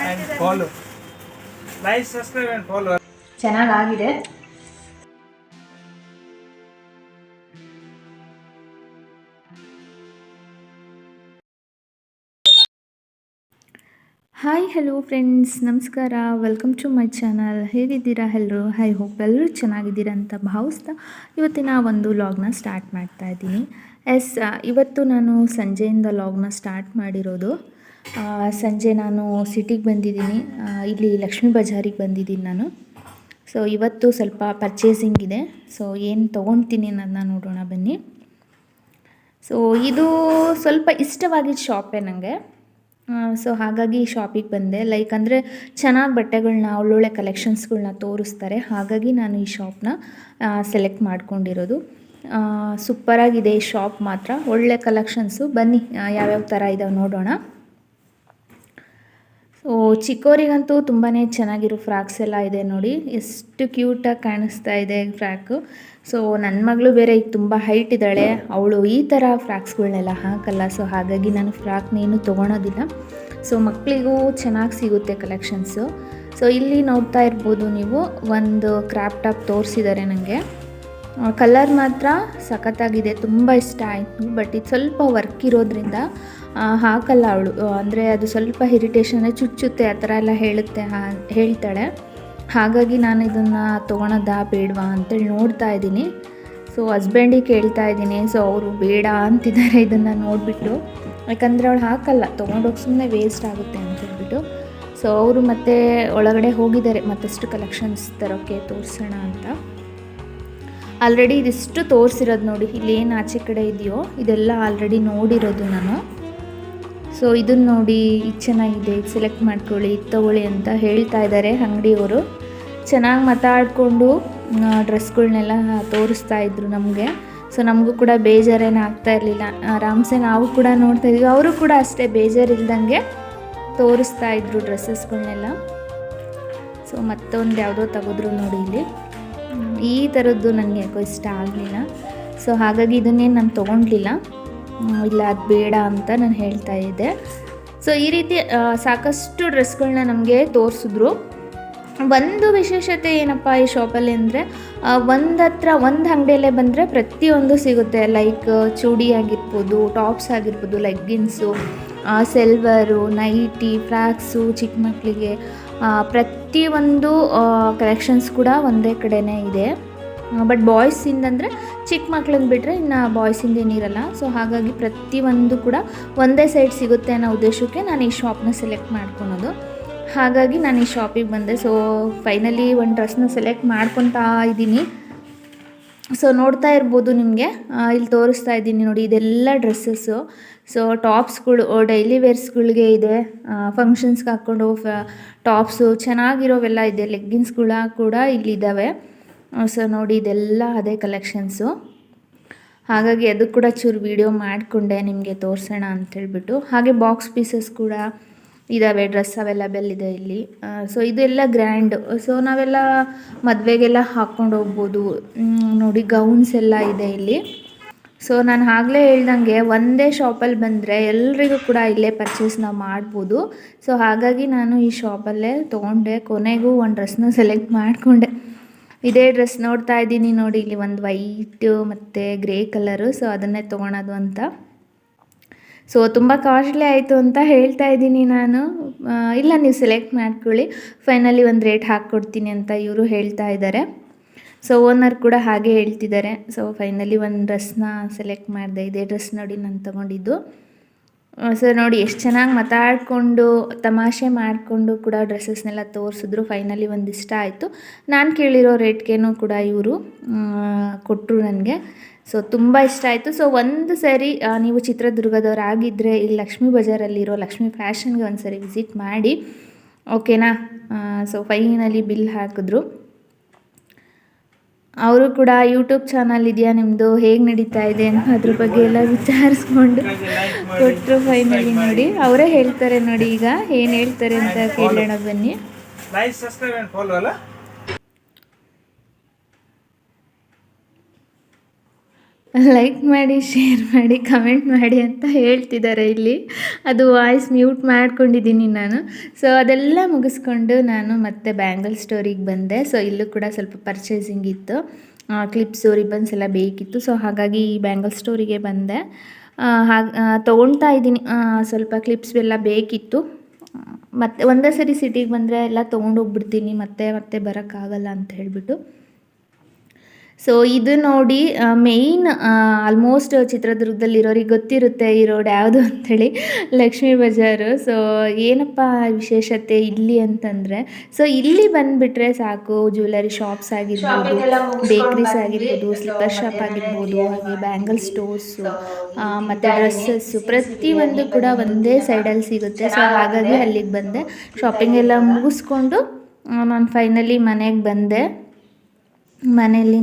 and follow. Like, subscribe and follow. ಚೆನ್ನಾಗಿದೆ. Hi hello friends, ನಮಸ್ಕಾರ. Welcome to my channel. ಹೇಗಿದ್ದೀರಾ ಎಲ್ಲರೂ? I hope ಎಲ್ಲರೂ ಚೆನ್ನಾಗಿದ್ದೀರಾ ಅಂತ ಭಾವಿಸ್ತಾ ಇವತ್ತಿನ ಒಂದು ಲಾಗ್ನ ಸ್ಟಾರ್ಟ್ ಮಾಡ್ತಾ ಇದ್ದೀನಿ. ಇವತ್ತು ನಾನು ಸಂಜೆಯಿಂದ ಲಾಗ್ನ ಸ್ಟಾರ್ಟ್ ಮಾಡಿರೋದು. ಸಂಜೆ ನಾನು ಸಿಟಿಗೆ ಬಂದಿದ್ದೀನಿ. ಇಲ್ಲಿ ಲಕ್ಷ್ಮೀ ಬಜಾರಿಗೆ ಬಂದಿದ್ದೀನಿ ನಾನು. ಸೊ ಇವತ್ತು ಸ್ವಲ್ಪ ಪರ್ಚೇಸಿಂಗ್ ಇದೆ. ಸೊ ಏನು ತೊಗೊಳ್ತೀನಿ ಅನ್ನೋದನ್ನ ನೋಡೋಣ ಬನ್ನಿ. ಸೊ ಇದು ಸ್ವಲ್ಪ ಇಷ್ಟವಾಗಿದ್ದ ಶಾಪೇ ನನಗೆ. ಸೊ ಹಾಗಾಗಿ ಶಾಪಿಗೆ ಬಂದೆ. ಅಂದರೆ ಚೆನ್ನಾಗಿ ಬಟ್ಟೆಗಳನ್ನ, ಒಳ್ಳೊಳ್ಳೆ ಕಲೆಕ್ಷನ್ಸ್ಗಳನ್ನ ತೋರಿಸ್ತಾರೆ. ಹಾಗಾಗಿ ನಾನು ಈ ಶಾಪ್ನ ಸೆಲೆಕ್ಟ್ ಮಾಡ್ಕೊಂಡಿರೋದು. ಸೂಪರಾಗಿದೆ ಈ ಶಾಪ್ ಮಾತ್ರ. ಒಳ್ಳೆ ಕಲೆಕ್ಷನ್ಸು. ಬನ್ನಿ ಯಾವ್ಯಾವ ಥರ ಇದಾವೆ ನೋಡೋಣ. ಸೊ ಚಿಕ್ಕವರಿಗಂತೂ ತುಂಬಾ ಚೆನ್ನಾಗಿರೋ ಫ್ರಾಕ್ಸ್ ಎಲ್ಲ ಇದೆ ನೋಡಿ. ಎಷ್ಟು ಕ್ಯೂಟಾಗಿ ಕಾಣಿಸ್ತಾ ಇದೆ ಫ್ರಾಕು. ಸೊ ನನ್ನ ಮಗಳು ಬೇರೆ ಈಗ ತುಂಬ ಹೈಟ್ ಇದ್ದಾಳೆ. ಅವಳು ಈ ಥರ ಫ್ರಾಕ್ಸ್ಗಳನ್ನೆಲ್ಲ ಹಾಕಲ್ಲ. ಸೊ ಹಾಗಾಗಿ ನಾನು ಫ್ರಾಕ್ನೇನು ತೊಗೊಳೋದಿಲ್ಲ. ಸೊ ಮಕ್ಕಳಿಗೂ ಚೆನ್ನಾಗಿ ಸಿಗುತ್ತೆ ಕಲೆಕ್ಷನ್ಸು. ಸೊ ಇಲ್ಲಿ ನೋಡ್ತಾ ಇರ್ಬೋದು ನೀವು, ಒಂದು ಕ್ರಾಪ್ ಟಾಪ್ ತೋರಿಸಿದ್ದಾರೆ ನನಗೆ. ಕಲರ್ ಮಾತ್ರ ಸಖತ್ತಾಗಿದೆ, ತುಂಬ ಇಷ್ಟ ಆಯಿತು. ಬಟ್ ಇದು ಸ್ವಲ್ಪ ವರ್ಕ್ ಇರೋದ್ರಿಂದ ಹಾಕಲ್ಲ ಅವಳು. ಅಂದರೆ ಅದು ಸ್ವಲ್ಪ ಇರಿಟೇಷನ್, ಚುಚ್ಚುತ್ತೆ ಆ ಥರ ಎಲ್ಲ ಹೇಳ್ತಾಳೆ. ಹಾಗಾಗಿ ನಾನು ಇದನ್ನು ತೊಗೊಳೋದಾ ಬೇಡವಾ ಅಂತೇಳಿ ನೋಡ್ತಾ ಇದ್ದೀನಿ. ಸೊ ಹಸ್ಬೆಂಡಿಗೆ ಕೇಳ್ತಾ ಇದ್ದೀನಿ. ಸೊ ಅವರು ಬೇಡ ಅಂತಿದ್ದಾರೆ ಇದನ್ನು ನೋಡಿಬಿಟ್ಟು. ಯಾಕಂದರೆ ಅವಳು ಹಾಕಲ್ಲ, ತೊಗೊಂಡೋಗಿ ಸುಮ್ಮನೆ ವೇಸ್ಟ್ ಆಗುತ್ತೆ ಅಂತ ಹೇಳ್ಬಿಟ್ಟು. ಸೊ ಅವರು ಮತ್ತೆ ಒಳಗಡೆ ಹೋಗಿದ್ದಾರೆ ಮತ್ತಷ್ಟು ಕಲೆಕ್ಷನ್ಸ್ ತರೋಕ್ಕೆ ತೋರಿಸೋಣ ಅಂತ. ಆಲ್ರೆಡಿ ಇದಿಷ್ಟು ತೋರಿಸಿರೋದು ನೋಡಿ. ಇಲ್ಲೇನು ಆಚೆ ಕಡೆ ಇದೆಯೋ ಇದೆಲ್ಲ ಆಲ್ರೆಡಿ ನೋಡಿರೋದು ನಾನು. ಸೊ ಇದನ್ನು ನೋಡಿ, ಇದು ಚೆನ್ನಾಗಿದೆ, ಇದು ಸೆಲೆಕ್ಟ್ ಮಾಡ್ಕೊಳ್ಳಿ, ಇದು ತೊಗೊಳ್ಳಿ ಅಂತ ಹೇಳ್ತಾ ಇದ್ದಾರೆ ಅಂಗಡಿಯವರು. ಚೆನ್ನಾಗಿ ಮಾತಾಡಿಕೊಂಡು ಡ್ರೆಸ್ಗಳನ್ನೆಲ್ಲ ತೋರಿಸ್ತಾ ಇದ್ರು ನಮಗೆ. ಸೊ ನಮಗೂ ಕೂಡ ಬೇಜಾರೇನು ಆಗ್ತಾ ಇರಲಿಲ್ಲ. ಆರಾಮ್ಸೆ ನಾವು ಕೂಡ ನೋಡ್ತಾ ಇದ್ವಿ. ಅವರು ಕೂಡ ಅಷ್ಟೇ ಬೇಜಾರಿಲ್ದಂಗೆ ತೋರಿಸ್ತಾ ಇದ್ರು ಡ್ರೆಸ್ಸಸ್ಗಳನ್ನೆಲ್ಲ. ಸೊ ಮತ್ತೊಂದು ಯಾವುದೋ ತೆಗೆದ್ರು ನೋಡಿ ಇಲ್ಲಿ. ಈ ಥರದ್ದು ನನಗೆ ಯಾಕೋ ಇಷ್ಟ ಆಗಲಿಲ್ಲ. ಸೊ ಹಾಗಾಗಿ ಇದನ್ನೇನು ನಾನು ತೊಗೊಂಡ್ಲಿಲ್ಲ. ಇಲ್ಲ ಅದು ಬೇಡ ಅಂತ ನಾನು ಹೇಳ್ತಾ ಇದ್ದೆ. ಸೊ ಈ ರೀತಿ ಸಾಕಷ್ಟು ಡ್ರೆಸ್ಗಳನ್ನ ನಮಗೆ ತೋರಿಸಿದ್ರು. ಒಂದು ವಿಶೇಷತೆ ಏನಪ್ಪ ಈ ಶಾಪಲ್ಲಿ ಅಂದರೆ, ಒಂದು ಅಂಗಡಿಯಲ್ಲೇ ಬಂದರೆ ಪ್ರತಿಯೊಂದು ಸಿಗುತ್ತೆ. ಲೈಕ್ ಚೂಡಿ ಆಗಿರ್ಬೋದು, ಟಾಪ್ಸ್ ಆಗಿರ್ಬೋದು, ಲೆಗ್ಗಿನ್ಸು, ಸೆಲ್ವರು, ನೈಟಿ, ಫ್ರಾಕ್ಸು, ಚಿಕ್ಕ ಮಕ್ಕಳಿಗೆ ಪ್ರತಿಯೊಂದು ಕಲೆಕ್ಷನ್ಸ್ ಕೂಡ ಒಂದೇ ಕಡೆನೇ ಇದೆ. ಬಟ್ ಬಾಯ್ಸಿಂದಂದರೆ ಚಿಕ್ಕ ಮಕ್ಳಿಗೆ ಬಿಟ್ಟರೆ ಇನ್ನು ಬಾಯ್ಸಿಂದ ಏನಿರಲ್ಲ. ಸೊ ಹಾಗಾಗಿ ಪ್ರತಿಯೊಂದು ಕೂಡ ಒಂದೇ ಸೈಡ್ ಸಿಗುತ್ತೆ ಅನ್ನೋ ಉದ್ದೇಶಕ್ಕೆ ನಾನು ಈ ಶಾಪ್ನ ಸೆಲೆಕ್ಟ್ ಮಾಡ್ಕೊಳೋದು. ಹಾಗಾಗಿ ನಾನು ಈ ಶಾಪಿಗೆ ಬಂದೆ. ಸೊ ಫೈನಲಿ ಒಂದು ಡ್ರೆಸ್ನ ಸೆಲೆಕ್ಟ್ ಮಾಡ್ಕೊತಾ ಇದ್ದೀನಿ. ಸೊ ನೋಡ್ತಾ ಇರ್ಬೋದು ನಿಮಗೆ, ಇಲ್ಲಿ ತೋರಿಸ್ತಾ ಇದ್ದೀನಿ ನೋಡಿ. ಇದೆಲ್ಲ ಡ್ರೆಸ್ಸಸ್ಸು. ಸೊ ಟಾಪ್ಸ್ಗಳು ಡೈಲಿ ವೇರ್ಸ್ಗಳಿಗೆ ಇದೆ, ಫಂಕ್ಷನ್ಸ್ಗೆ ಹಾಕ್ಕೊಂಡು ಟಾಪ್ಸು ಚೆನ್ನಾಗಿರೋವೆಲ್ಲ ಇದೆ. ಲೆಗ್ಗಿನ್ಸ್ಗಳ ಕೂಡ ಇಲ್ಲಿದ್ದಾವೆ. ಸೊ ನೋಡಿ, ಇದೆಲ್ಲ ಅದೇ ಕಲೆಕ್ಷನ್ಸು. ಹಾಗಾಗಿ ಅದು ಕೂಡ ಚೂರು ವೀಡಿಯೋ ಮಾಡಿಕೊಂಡೆ ನಿಮಗೆ ತೋರಿಸೋಣ ಅಂತೇಳ್ಬಿಟ್ಟು. ಹಾಗೆ ಬಾಕ್ಸ್ ಪೀಸಸ್ ಕೂಡ ಇದ್ದಾವೆ, ಡ್ರೆಸ್ ಅವೈಲಬಲ್ ಇದೆ ಇಲ್ಲಿ. ಸೊ ಇದೆಲ್ಲ ಗ್ರ್ಯಾಂಡ್. ಸೊ ನಾವೆಲ್ಲ ಮದುವೆಗೆಲ್ಲ ಹಾಕ್ಕೊಂಡು ಹೋಗ್ಬೋದು ನೋಡಿ. ಗೌನ್ಸ್ ಎಲ್ಲ ಇದೆ ಇಲ್ಲಿ. ಸೊ ನಾನು ಆಗಲೇ ಹೇಳ್ದಂಗೆ ಒಂದೇ ಶಾಪಲ್ಲಿ ಬಂದರೆ ಎಲ್ರಿಗೂ ಕೂಡ ಇಲ್ಲೇ ಪರ್ಚೇಸ್ ನಾವು ಮಾಡ್ಬೋದು. ಸೊ ಹಾಗಾಗಿ ನಾನು ಈ ಶಾಪಲ್ಲೇ ತೊಗೊಂಡೆ. ಕೊನೆಗೂ ಒಂದು ಡ್ರೆಸ್ನ ಸೆಲೆಕ್ಟ್ ಮಾಡಿಕೊಂಡೆ. ಇದೇ ಡ್ರೆಸ್ ನೋಡ್ತಾ ಇದ್ದೀನಿ ನೋಡಿ. ಇಲ್ಲಿ ಒಂದು ವೈಟು ಮತ್ತು ಗ್ರೇ ಕಲರು. ಸೊ ಅದನ್ನೇ ತೊಗೊಳೋದು ಅಂತ. ಸೊ ತುಂಬ ಕಾಸ್ಟ್ಲಿ ಆಯಿತು ಅಂತ ಹೇಳ್ತಾ ಇದ್ದೀನಿ ನಾನು. ಇಲ್ಲ, ನೀವು ಸೆಲೆಕ್ಟ್ ಮಾಡ್ಕೊಳ್ಳಿ, ಫೈನಲಿ ಒಂದು ರೇಟ್ ಹಾಕ್ಕೊಡ್ತೀನಿ ಅಂತ ಇವರು ಹೇಳ್ತಾ ಇದ್ದಾರೆ. ಸೊ ಓನರ್ ಕೂಡ ಹಾಗೆ ಹೇಳ್ತಿದ್ದಾರೆ. ಸೊ ಫೈನಲಿ ಒಂದು ಡ್ರೆಸ್ನ ಸೆಲೆಕ್ಟ್ ಮಾಡಿದೆ. ಇದೇ ಡ್ರೆಸ್ ನೋಡಿ ನಾನು ತೊಗೊಂಡಿದ್ದು. ಸೊ ನೋಡಿ ಎಷ್ಟು ಚೆನ್ನಾಗಿ ಮಾತಾಡಿಕೊಂಡು ತಮಾಷೆ ಮಾಡಿಕೊಂಡು ಕೂಡ ಡ್ರೆಸ್ಸಸ್ನೆಲ್ಲ ತೋರಿಸಿದ್ರು. ಫೈನಲಿ ಒಂದು ಇಷ್ಟ ಆಯಿತು. ನಾನು ಕೇಳಿರೋ ರೇಟ್ಗೇನೂ ಕೂಡ ಇವರು ಕೊಟ್ಟರು ನನಗೆ. ಸೊ ತುಂಬ ಇಷ್ಟ ಆಯಿತು. ಸೊ ಒಂದು ಸರಿ ನೀವು ಚಿತ್ರದುರ್ಗದವರಾಗಿದ್ದರೆ ಇಲ್ಲಿ ಲಕ್ಷ್ಮೀ ಬಜಾರಲ್ಲಿರೋ ಲಕ್ಷ್ಮೀ ಫ್ಯಾಷನ್ಗೆ ಒಂದು ಸರಿ ವಿಸಿಟ್ ಮಾಡಿ, ಓಕೆನಾ? ಸೊ ಫೈನಲಿ ಬಿಲ್ ಹಾಕಿದ್ರು. ಅವರು ಕೂಡ ಯೂಟ್ಯೂಬ್ ಚಾನಲ್ ಇದೆಯಾ ನಿಮ್ಮದು, ಹೇಗೆ ನಡೀತಾ ಇದೆ ಅಂತ ಅದ್ರ ಬಗ್ಗೆ ಎಲ್ಲ ವಿಚಾರಿಸ್ಕೊಂಡು ಕೊಟ್ಟರು. ಫೈನಲಿ ನೋಡಿ, ಅವರೇ ಹೇಳ್ತಾರೆ ನೋಡಿ. ಈಗ ಏನು ಹೇಳ್ತಾರೆ ಅಂತ ಕೇಳೋಣ ಬನ್ನಿ. ಲೈಕ್, ಸಬ್ಸ್ಕ್ರೈಬ್ ಅಂಡ್ ಫಾಲೋ ಅಲ್ಲ. ಲೈಕ್ ಮಾಡಿ, ಶೇರ್ ಮಾಡಿ, ಕಮೆಂಟ್ ಮಾಡಿ ಅಂತ ಹೇಳ್ತಿದ್ದಾರೆ ಇಲ್ಲಿ. ಅದು ವಾಯ್ಸ್ ಮ್ಯೂಟ್ ಮಾಡ್ಕೊಂಡಿದ್ದೀನಿ ನಾನು. ಸೊ ಅದೆಲ್ಲ ಮುಗಿಸ್ಕೊಂಡು ನಾನು ಮತ್ತೆ ಬ್ಯಾಂಗಲ್ ಸ್ಟೋರಿಗೆ ಬಂದೆ. ಸೊ ಇಲ್ಲೂ ಕೂಡ ಸ್ವಲ್ಪ ಪರ್ಚೇಸಿಂಗ್ ಇತ್ತು, ಕ್ಲಿಪ್ಸು ರಿಬ್ಬನ್ಸ್ ಎಲ್ಲ ಬೇಕಿತ್ತು. ಸೊ ಹಾಗಾಗಿ ಈ ಬ್ಯಾಂಗಲ್ ಸ್ಟೋರಿಗೆ ಬಂದೆ. ಹಾಗೆ ತೊಗೊಳ್ತಾ ಇದ್ದೀನಿ. ಸ್ವಲ್ಪ ಕ್ಲಿಪ್ಸ್ ಎಲ್ಲ ಬೇಕಿತ್ತು. ಮತ್ತು ಒಂದೇ ಸರಿ ಸಿಟಿಗೆ ಬಂದರೆ ಎಲ್ಲ ತೊಗೊಂಡೋಗ್ಬಿಡ್ತೀನಿ, ಮತ್ತೆ ಬರೋಕ್ಕಾಗಲ್ಲ ಅಂತ ಹೇಳಿಬಿಟ್ಟು. ಸೊ ಇದು ನೋಡಿ, ಮೇಯ್ನ್ ಆಲ್ಮೋಸ್ಟ್ ಚಿತ್ರದುರ್ಗದಲ್ಲಿರೋರಿಗೆ ಗೊತ್ತಿರುತ್ತೆ ಈ ರೋಡ್ ಯಾವುದು ಅಂಥೇಳಿ, ಲಕ್ಷ್ಮೀ ಬಜಾರು. ಸೊ ಏನಪ್ಪ ವಿಶೇಷತೆ ಇಲ್ಲಿ ಅಂತಂದರೆ, ಸೊ ಇಲ್ಲಿ ಬಂದುಬಿಟ್ರೆ ಸಾಕು, ಜ್ಯುವೆಲರಿ ಶಾಪ್ಸ್ ಆಗಿರ್ಬೋದು, ಬೇಕ್ರೀಸ್ ಆಗಿರ್ಬೋದು, ಸ್ಲಿಪ್ಪರ್ ಶಾಪ್ ಆಗಿರ್ಬೋದು, ಹಾಗೆ ಬ್ಯಾಂಗಲ್ ಸ್ಟೋರ್ಸು ಮತ್ತು ಡ್ರೆಸ್ಸಸ್ಸು ಪ್ರತಿಯೊಂದು ಕೂಡ ಒಂದೇ ಸೈಡಲ್ಲಿ ಸಿಗುತ್ತೆ. ಸೊ ಹಾಗಾಗಿ ಅಲ್ಲಿಗೆ ಬಂದೆ. ಶಾಪಿಂಗ್ ಎಲ್ಲ ಮುಗಿಸ್ಕೊಂಡು ನಾನು ಫೈನಲಿ ಮನೆಗೆ ಬಂದೆ. ಮನೆಯಲ್ಲಿ